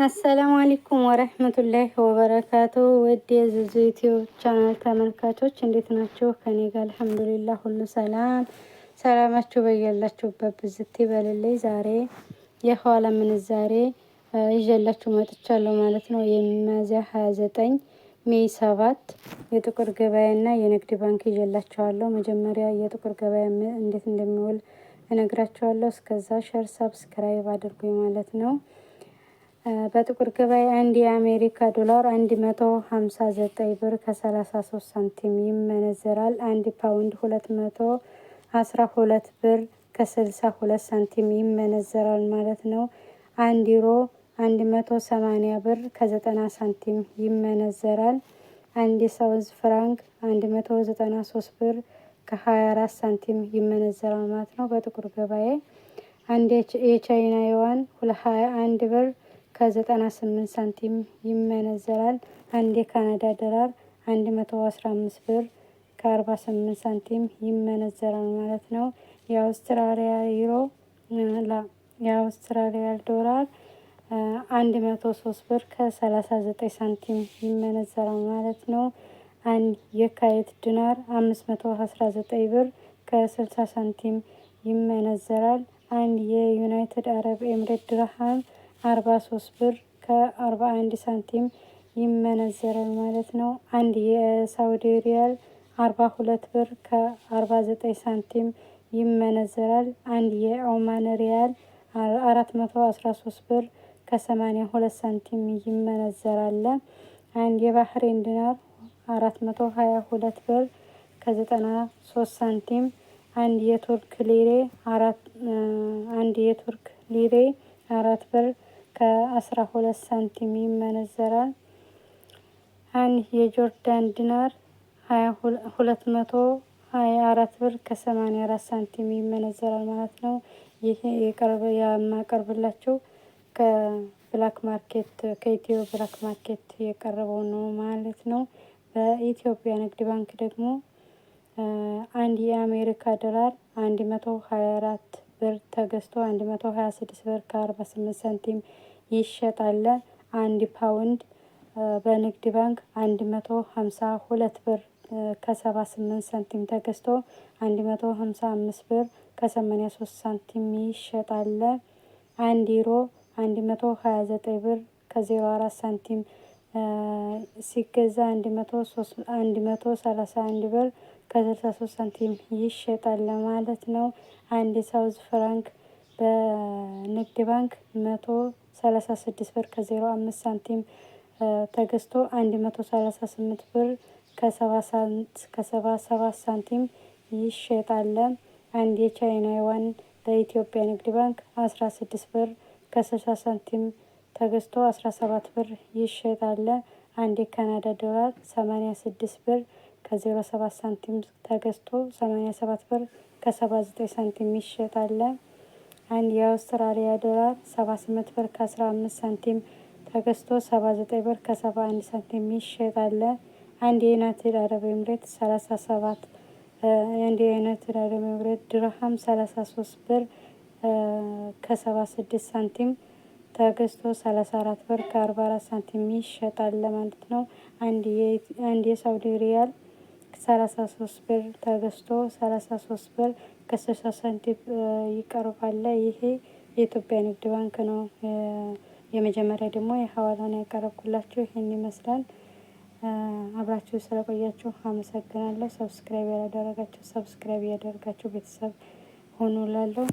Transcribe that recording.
አሰላሙ አለይኩም ወረህመቱላሂ ወበረካቱ። ውድ የዙዙ ዩቲዩብ ቻናል ተመልካቾች እንዴት ናችሁ? ከኔ ጋር አልሐምዱሊላህ ሁሉ ሰላም። ሰላማችሁ በያላችሁበት ብዝት ይበልልኝ። ዛሬ የሐዋላ ምንዛሬ ይዤላችሁ መጥቻለሁ ማለት ነው። የሚያዝያ 29 ሜይ 7 የጥቁር ገበያና የንግድ ባንክ ይዤላችኋለሁ። መጀመሪያ የጥቁር ገበያ እንዴት እንደሚውል እነግራችኋለሁ። እስከዛ ሸር ሰብስክራይብ አድርጉኝ ማለት ነው። በጥቁር ገበያ አንድ የአሜሪካ ዶላር 159 ብር ከ33 ሳንቲም ይመነዘራል። አንድ ፓውንድ 212 ብር ከ62 ሳንቲም ይመነዘራል ማለት ነው። አንድ ዩሮ 180 ብር ከ90 ሳንቲም ይመነዘራል። አንድ የሳውዝ ፍራንክ 193 ብር ከ24 ሳንቲም ይመነዘራል ማለት ነው። በጥቁር ገበያ አንድ የቻይና ዩዋን 21 ብር ከ98 ሳንቲም ይመነዘራል። አንድ የካናዳ ዶላር 115 ብር ከ48 ሳንቲም ይመነዘራል ማለት ነው። የአውስትራሊያ ዩሮ የአውስትራሊያ ዶላር 103 ብር ከ39 ሳንቲም ይመነዘራል ማለት ነው። አንድ የካይት ዲናር 519 ብር ከ60 ሳንቲም ይመነዘራል። አንድ የዩናይትድ አረብ ኤምሬት ድርሃም 43 ብር ከ41 ሳንቲም ይመነዘራል ማለት ነው። አንድ የሳውዲ ሪያል 42 ብር ከ49 ሳንቲም ይመነዘራል። አንድ የኦማን ሪያል 413 ብር ከ82 ሳንቲም ይመነዘራል። አንድ የባህሬን ዲናር 422 ብር ከ93 ሳንቲም አንድ የቱርክ ሊሬ 4 ብር ከ12 ሳንቲም ይመነዘራል። አንድ የጆርዳን ዲናር 224 ብር ከ84 ሳንቲም ይመነዘራል ማለት ነው። ይሄ የማቀርብላችሁ ከብላክ ማርኬት ከኢትዮ ብላክ ማርኬት የቀረበው ነው ማለት ነው። በኢትዮጵያ ንግድ ባንክ ደግሞ አንድ የአሜሪካ ዶላር 124 ብር ተገዝቶ 126 ብር ከ48 ሳንቲም ይሸጣል። አንድ ፓውንድ በንግድ ባንክ 152 ብር ከ78 ሳንቲም ተገዝቶ 155 ብር ከ83 ሳንቲም ይሸጣል። አንድ ዩሮ 129 ብር ከ04 ሳንቲም ሲገዛ 131 ብር ከ63 ሳንቲም ይሸጣል ማለት ነው። አንድ የሳውዝ ፍራንክ በንግድ ባንክ 136 ብር ከ05 ሳንቲም ተገዝቶ 138 ብር ከ77 ሳንቲም ይሸጣል። አንድ የቻይና ዩዋን በኢትዮጵያ ንግድ ባንክ 16 ብር ከ60 ሳንቲም ተገዝቶ 17 ብር ይሸጣል። አንድ የካናዳ ዶላር 86 ብር ከ07 ሳንቲም ተገዝቶ 87 ብር ከ79 ሳንቲም ይሸጣል። አንድ የአውስትራሊያ ዶላር 78 ብር ከ15 ሳንቲም ተገዝቶ 79 ብር ከ71 ሳንቲም ይሸጣል። አንድ የዩናይትድ አረብ ኤምሬት 37 አንድ የዩናይትድ አረብ ኤምሬት ድርሃም 33 ብር ከ76 ሳንቲም ተገዝቶ 34 ብር ከ44 ሳንቲም ይሸጣል ማለት ነው። አንድ የሳውዲ ሪያል 33 ብር ተገዝቶ 33 ብር ከ60 ሳንቲም ይቀርባል። ይሄ የኢትዮጵያ ንግድ ባንክ ነው። የመጀመሪያ ደግሞ የሐዋላን ያቀረብኩላችሁ ይሄን ይመስላል። አብራችሁ ስለቆያችሁ አመሰግናለሁ። ሰብስክራይብ ያላደረጋችሁ ሰብስክራይብ ያደርጋችሁ ቤተሰብ ሆኑ እላለሁ።